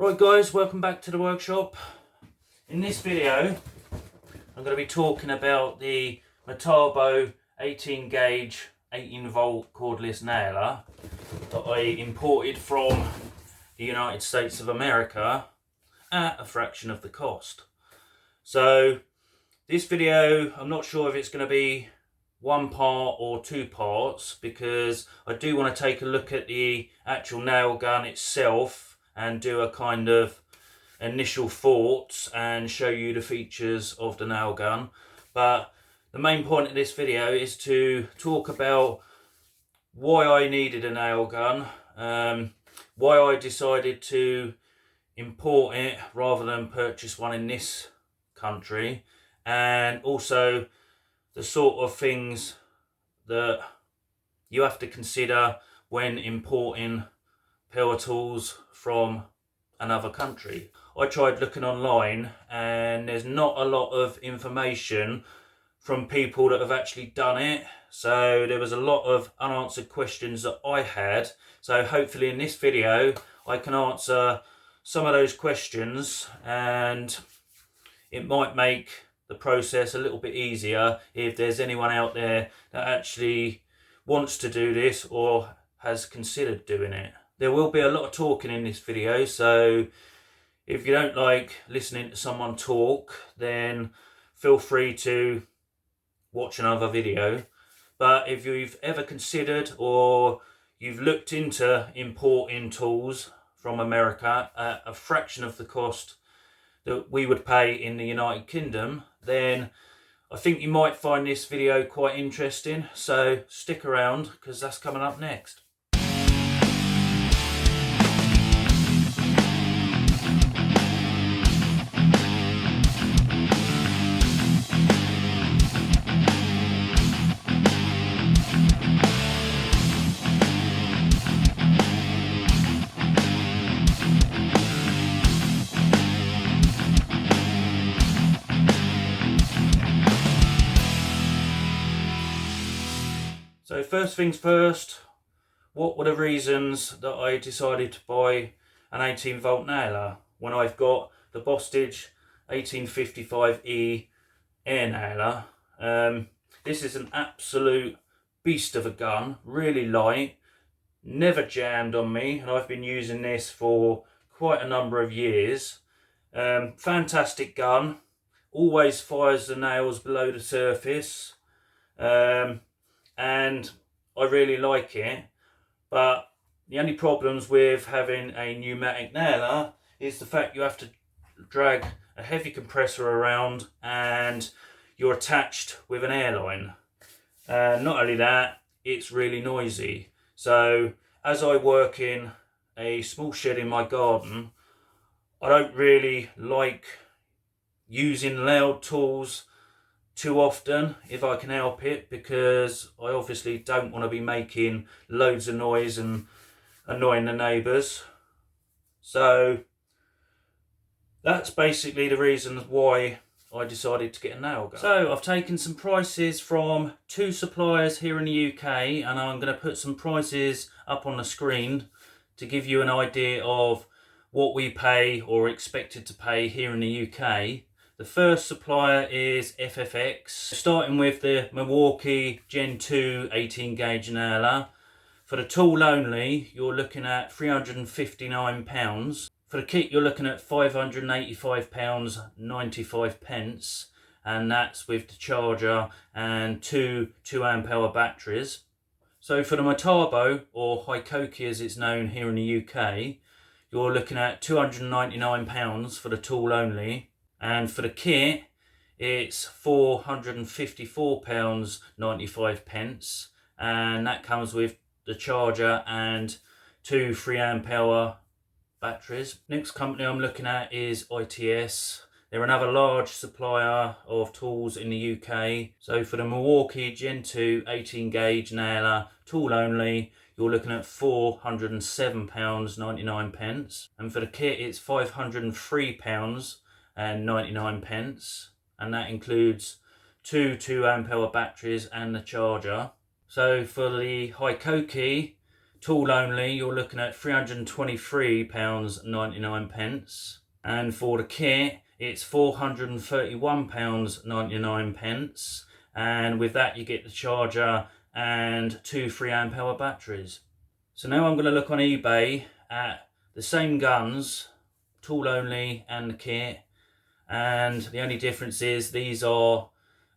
Right guys, welcome back to the workshop. In this video I'm going to be talking about the Metabo 18 gauge 18 volt cordless nailer that I imported from the United States of America at a fraction of the cost. So this video, I'm not sure if it's going to be one part or two parts, because I do want to take a look at the actual nail gun itself and do a kind of initial thoughts and show you the features of the nail gun. But the main point of this video is to talk about why I needed a nail gun, why I decided to import it rather than purchase one in this country, and also the sort of things that you have to consider when importing power tools from another country. I tried looking online and there's not a lot of information from people that have actually done it, so there was a lot of unanswered questions that I had. So hopefully in this video I can answer some of those questions, and it might make the process a little bit easier if there's anyone out there that actually wants to do this or has considered doing it. There will be a lot of talking in this video, so if you don't like listening to someone talk, then feel free to watch another video. But if you've ever considered or you've looked into importing tools from America at a fraction of the cost that we would pay in the United Kingdom, then I think you might find this video quite interesting. So stick around, because that's coming up next. So first things first, what were the reasons that I decided to buy an 18 volt nailer when I've got the Bostage 1855E air nailer? This is an absolute beast of a gun, really light, never jammed on me, and I've been using this for quite a number of years. Fantastic gun, always fires the nails below the surface. And I really like it, but the only problems with having a pneumatic nailer is the fact you have to drag a heavy compressor around and you're attached with an airline. Not only that, it's really noisy. So as I work in a small shed in my garden, I don't really like using loud tools too often if I can help it, because I obviously don't want to be making loads of noise and annoying the neighbours. So that's basically the reasons why I decided to get a nail gun. So I've taken some prices from two suppliers here in the UK, and I'm going to put some prices up on the screen to give you an idea of what we pay or expected to pay here in the UK. The first supplier is FFX, starting with the Milwaukee Gentoo 18 gauge nailer. For the tool only, you're looking at £359. For the kit, you're looking at £585.95, and that's with the charger and two 2-amp-hour batteries. So for the Metabo, or Hikoki as it's known here in the UK, you're looking at £299 for the tool only. And for the kit, it's £454.95, and that comes with the charger and two 3-amp-hour batteries. Next company I'm looking at is ITS. They're another large supplier of tools in the UK. So for the Milwaukee Gentoo 18 gauge nailer, tool only, you're looking at £407.99. And for the kit, it's £503.99, and that includes two 2-amp-hour batteries and the charger. So for the Hikoki Tool only, you're looking at £323.99, and for the kit it's £431.99, and with that you get the charger and 2 3Ah batteries. So now I'm going to look on eBay at the same guns, tool only and the kit, and the only difference is these are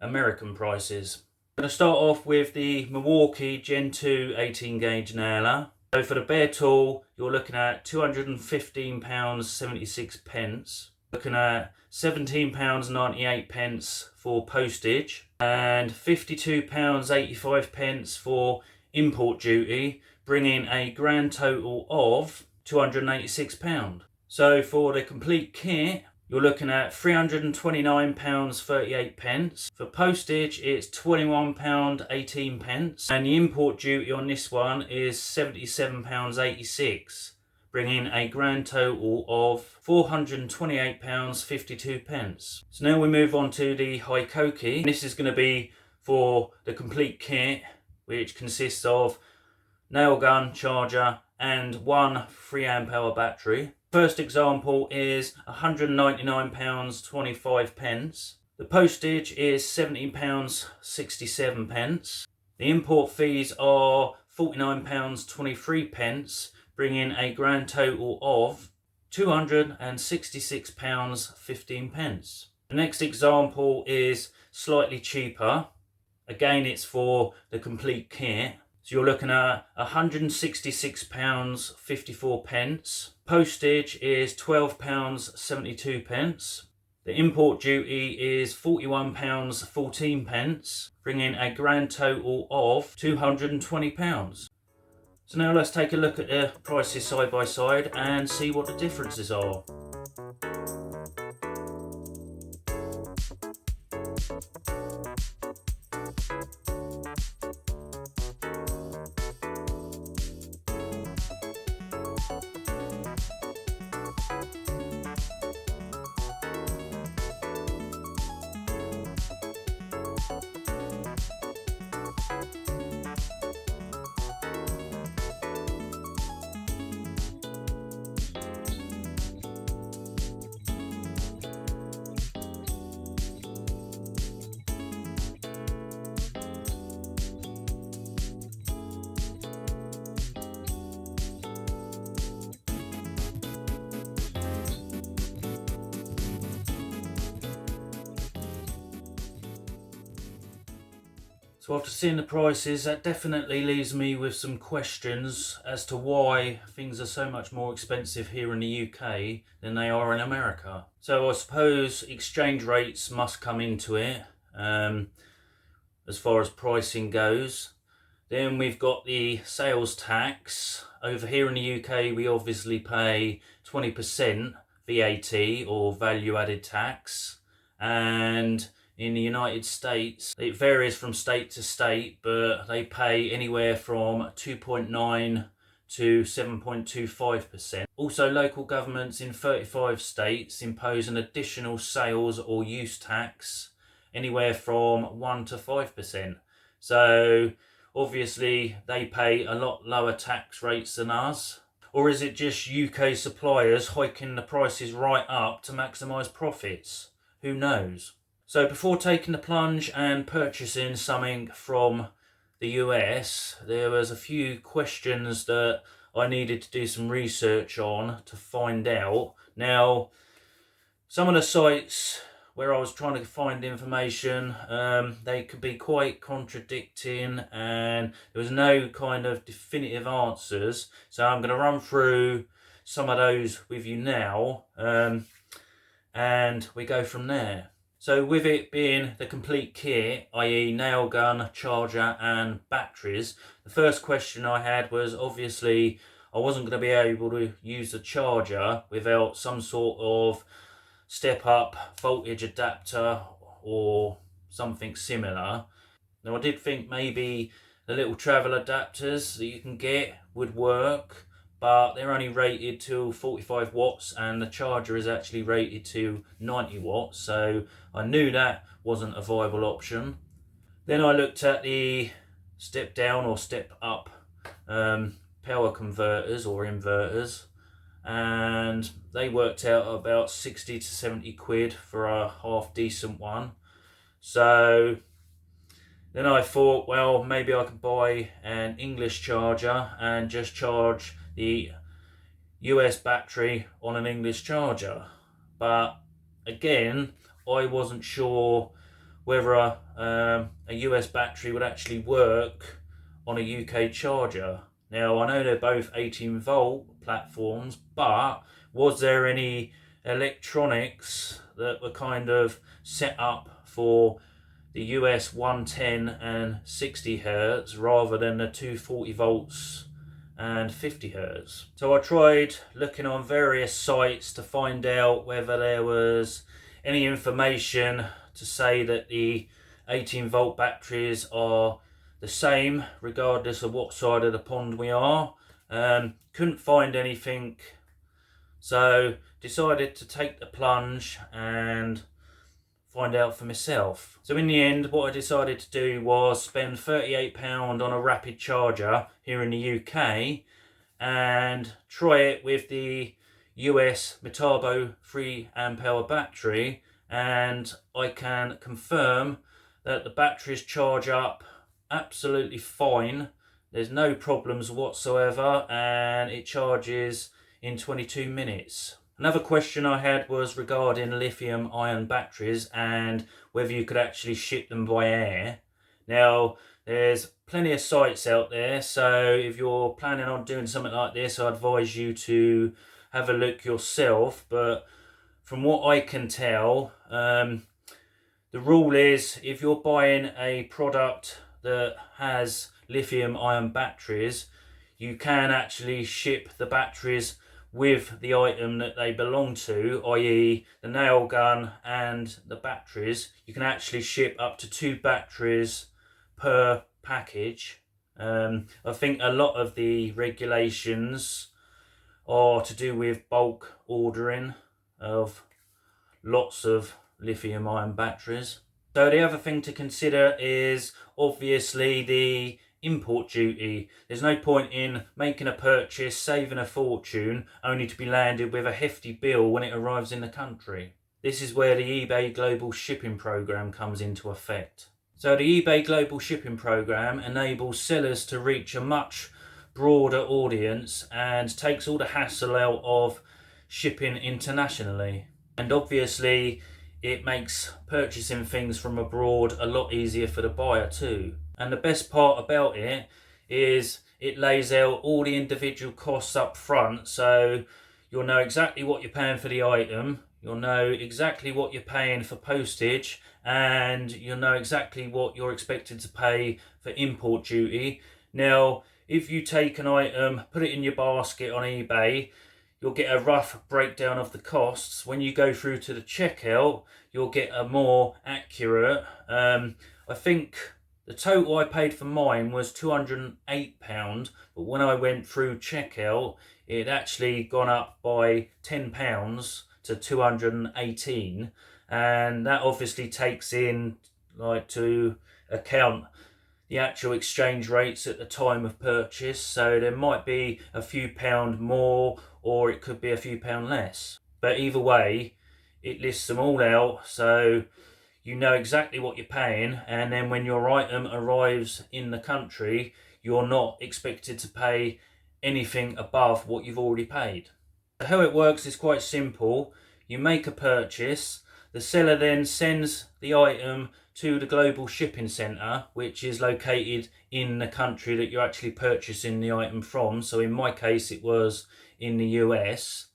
American prices. I'm going to start off with the Milwaukee Gentoo 18 gauge nailer. So for the bare tool you're looking at £215.76, looking at £17.98 for postage and £52.85 for import duty, bringing a grand total of £286. So for the complete kit you're looking at £329.38. For postage, it's £21.18. And the import duty on this one is £77.86, bringing a grand total of £428.52. So now we move on to the Hikoki. This is going to be for the complete kit, which consists of nail gun, charger, and 1 3Ah battery. First example is £199.25. The postage is £17.67. The import fees are £49.23, bringing a grand total of £266.15. The next example is slightly cheaper. Again, it's for the complete kit. So you're looking at £166.54. Postage is £12.72. The import duty is £41.14, bringing a grand total of £220. So now let's take a look at the prices side by side and see what the differences are. So after seeing the prices, that definitely leaves me with some questions as to why things are so much more expensive here in the UK than they are in America. So I suppose exchange rates must come into it as far as pricing goes. Then we've got the sales tax. Over here in the UK we obviously pay 20% VAT or value added tax, and in the United States, it varies from state to state, but they pay anywhere from 2.9 to 7.25%. Also, local governments in 35 states impose an additional sales or use tax anywhere from 1 to 5%. So obviously they pay a lot lower tax rates than us. Or is it just UK suppliers hiking the prices right up to maximise profits? Who knows? So before taking the plunge and purchasing something from the US, there was a few questions that I needed to do some research on to find out. Now, some of the sites where I was trying to find information, they could be quite contradicting and there was no kind of definitive answers. So I'm going to run through some of those with you now, and we go from there. So with it being the complete kit, i.e. nail gun, charger and batteries, the first question I had was obviously I wasn't going to be able to use the charger without some sort of step up voltage adapter or something similar. Now I did think maybe the little travel adapters that you can get would work, but they're only rated to 45 watts and the charger is actually rated to 90 watts, so I knew that wasn't a viable option. Then I looked at the step down or step up power converters or inverters, and they worked out about 60 to 70 quid for a half decent one. So then I thought, well, maybe I could buy an English charger and just charge the US battery on an English charger. But again, I wasn't sure whether a US battery would actually work on a UK charger. Now, I know they're both 18 volt platforms, but was there any electronics that were kind of set up for the US 110 and 60 hertz rather than the 240 volts and 50 hertz? So I tried looking on various sites to find out whether there was any information to say that the 18 volt batteries are the same regardless of what side of the pond we are. Couldn't find anything, so decided to take the plunge and find out for myself. So in the end, what I decided to do was spend £38 on a rapid charger here in the UK and try it with the US Metabo 3 amp hour battery, and I can confirm that the batteries charge up absolutely fine. There's no problems whatsoever, and it charges in 22 minutes. Another question I had was regarding lithium ion batteries and whether you could actually ship them by air. Now, there's plenty of sites out there, so if you're planning on doing something like this, I advise you to have a look yourself. But from what I can tell, the rule is if you're buying a product that has lithium ion batteries, you can actually ship the batteries with the item that they belong to, i.e. the nail gun and the batteries. You can actually ship up to 2 batteries per package. I think a lot of the regulations are to do with bulk ordering of lots of lithium ion batteries. So the other thing to consider is obviously the import duty. There's no point in making a purchase, saving a fortune, only to be landed with a hefty bill when it arrives in the country. This is where the eBay Global Shipping Program comes into effect. So the eBay Global Shipping Program enables sellers to reach a much broader audience and takes all the hassle out of shipping internationally. And obviously it makes purchasing things from abroad a lot easier for the buyer too. And the best part about it is it lays out all the individual costs up front, so you'll know exactly what you're paying for the item, you'll know exactly what you're paying for postage, and you'll know exactly what you're expected to pay for import duty. Now, if you take an item, put it in your basket on eBay, you'll get a rough breakdown of the costs. When you go through to the checkout, you'll get a more accurate, I think the total I paid for mine was £208, but when I went through checkout, it actually gone up by £10 to 218, and that obviously takes in to account the actual exchange rates at the time of purchase. So there might be a few pound more, or it could be a few pound less. But either way, it lists them all out, so you know exactly what you're paying, and then when your item arrives in the country, you're not expected to pay anything above what you've already paid. How it works is quite simple. You make a purchase, the seller then sends the item to the Global Shipping Centre, which is located in the country that you're actually purchasing the item from. So in my case, it was in the US.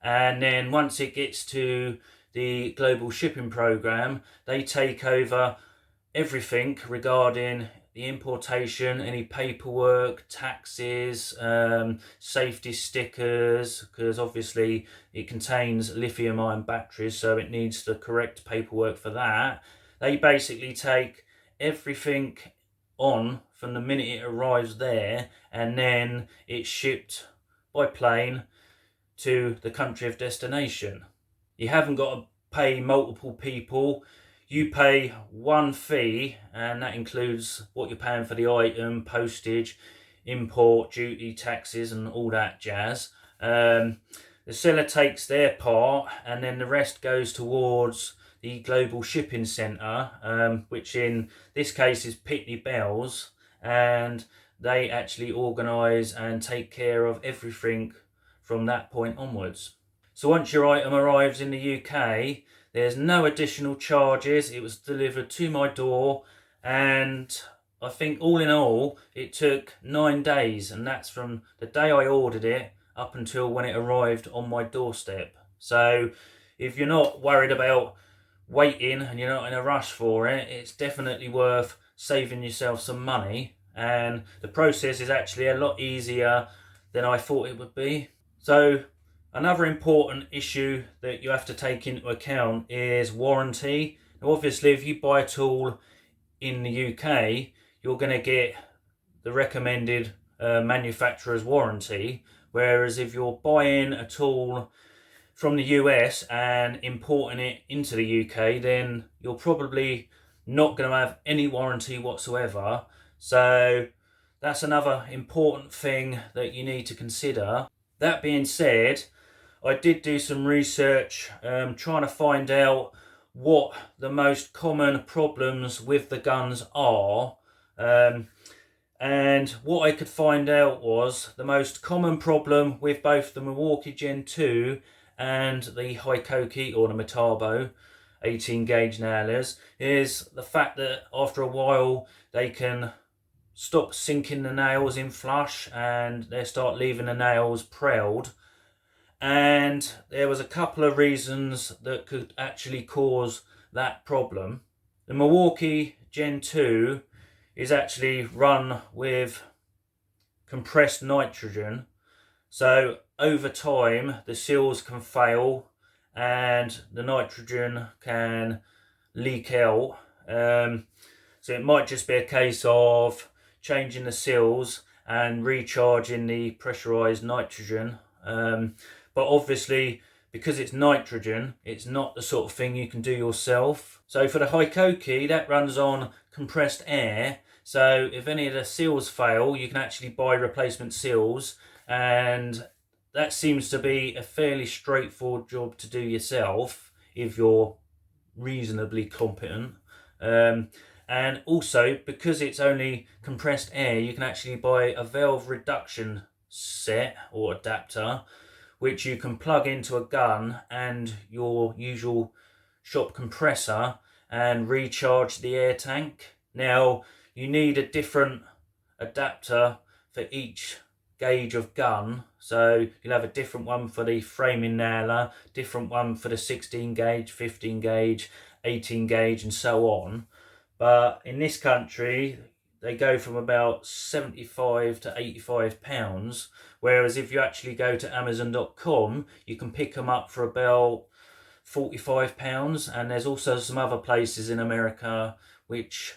And then once it gets to the Global Shipping Program, they take over everything regarding the importation, any paperwork, taxes, safety stickers, because obviously it contains lithium ion batteries, so it needs the correct paperwork for that. They basically take everything on from the minute it arrives there, and then it's shipped by plane to the country of destination. You haven't got to pay multiple people. You pay one fee, and that includes what you're paying for the item, postage. import duty, taxes and all that jazz. The seller takes their part, and then the rest goes towards the global shipping centre, which in this case is Pitney Bowes, and they actually organise and take care of everything from that point onwards. So once your item arrives in the UK, there's no additional charges. It was delivered to my door, and I think all in all it took 9 days, and that's from the day I ordered it up until when it arrived on my doorstep. So if you're not worried about waiting and you're not in a rush for it, it's definitely worth saving yourself some money, and the process is actually a lot easier than I thought it would be. So another important issue that you have to take into account is warranty. Now obviously if you buy a tool in the UK, you're going to get the recommended manufacturer's warranty, whereas if you're buying a tool from the US and importing it into the UK, then you're probably not going to have any warranty whatsoever. So that's another important thing that you need to consider. That being said, I did do some research trying to find out what the most common problems with the guns are. And what I could find out was the most common problem with both the Milwaukee Gentoo and the Hikoki or the Metabo 18 gauge nailers is the fact that after a while they can stop sinking the nails in flush and they start leaving the nails prelled. And there was a couple of reasons that could actually cause that problem. The Milwaukee Gentoo is actually run with compressed nitrogen, so over time the seals can fail and the nitrogen can leak out. So it might just be a case of changing the seals and recharging the pressurized nitrogen. But obviously, because it's nitrogen, it's not the sort of thing you can do yourself. So for the Hikoki, that runs on compressed air. So if any of the seals fail, you can actually buy replacement seals, and that seems to be a fairly straightforward job to do yourself if you're reasonably competent. And also, because it's only compressed air, you can actually buy a valve reduction set or adapter, which you can plug into a gun and your usual shop compressor and recharge the air tank. Now, you need a different adapter for each gauge of gun, so you'll have a different one for the framing nailer, different one for the 16 gauge, 15 gauge, 18 gauge and so on. But in this country they go from about £75 to £85, whereas if you actually go to Amazon.com you can pick them up for about £45, and there's also some other places in America which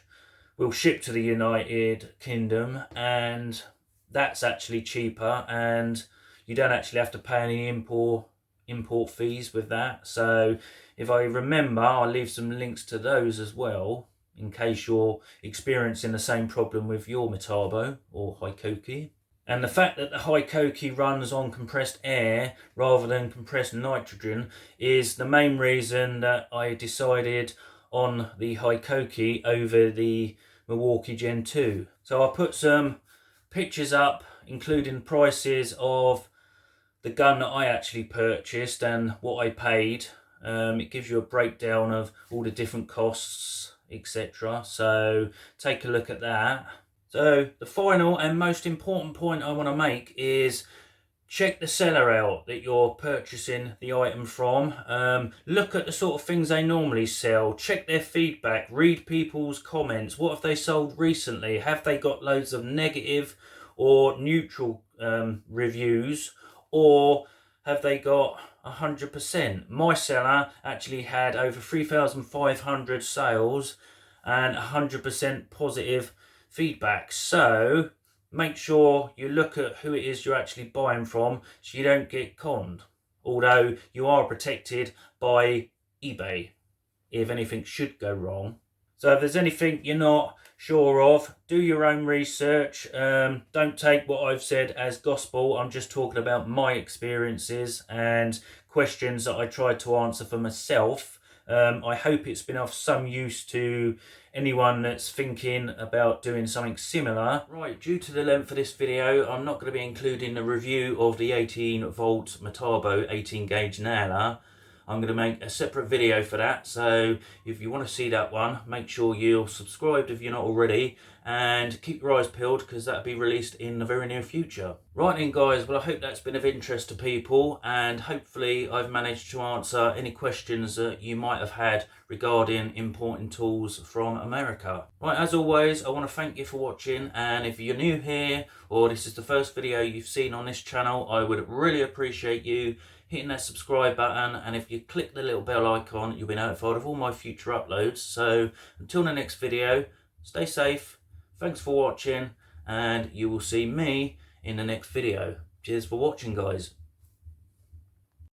will ship to the United Kingdom, and that's actually cheaper and you don't actually have to pay any import fees with that. So if I remember, I'll leave some links to those as well in case you're experiencing the same problem with your Metabo or Hikoki. And the fact that the Hikoki runs on compressed air rather than compressed nitrogen is the main reason that I decided on the Hikoki over the Milwaukee Gentoo. So I put some pictures up including prices of the gun that I actually purchased and what I paid. It gives you a breakdown of all the different costs, etc. So take a look at that. So the final and most important point I want to make is check the seller out that you're purchasing the item from. Look at the sort of things they normally sell. Check their feedback. Read people's comments. What have they sold recently? Have they got loads of negative or neutral reviews? Or have they got 100%? My seller actually had over 3,500 sales and 100% positive feedback. So make sure you look at who it is you're actually buying from so you don't get conned. Although you are protected by eBay if anything should go wrong. So if there's anything you're not sure of, do your own research. Don't take what I've said as gospel. I'm just talking about my experiences and questions that I tried to answer for myself. I hope it's been of some use to anyone that's thinking about doing something similar. Right, due to the length of this video, I'm not going to be including the review of the 18 volt Metabo 18 gauge nailer. I'm going to make a separate video for that, so if you want to see that one, make sure you're subscribed if you're not already, and keep your eyes peeled because that'll be released in the very near future. Right then guys, well I hope that's been of interest to people, and hopefully I've managed to answer any questions that you might have had regarding importing tools from America. Right, as always, I want to thank you for watching, and if you're new here or this is the first video you've seen on this channel, I would really appreciate you hitting that subscribe button, and if you click the little bell icon, you'll be notified of all my future uploads. So until the next video, stay safe, thanks for watching, and you will see me in the next video. Cheers for watching guys.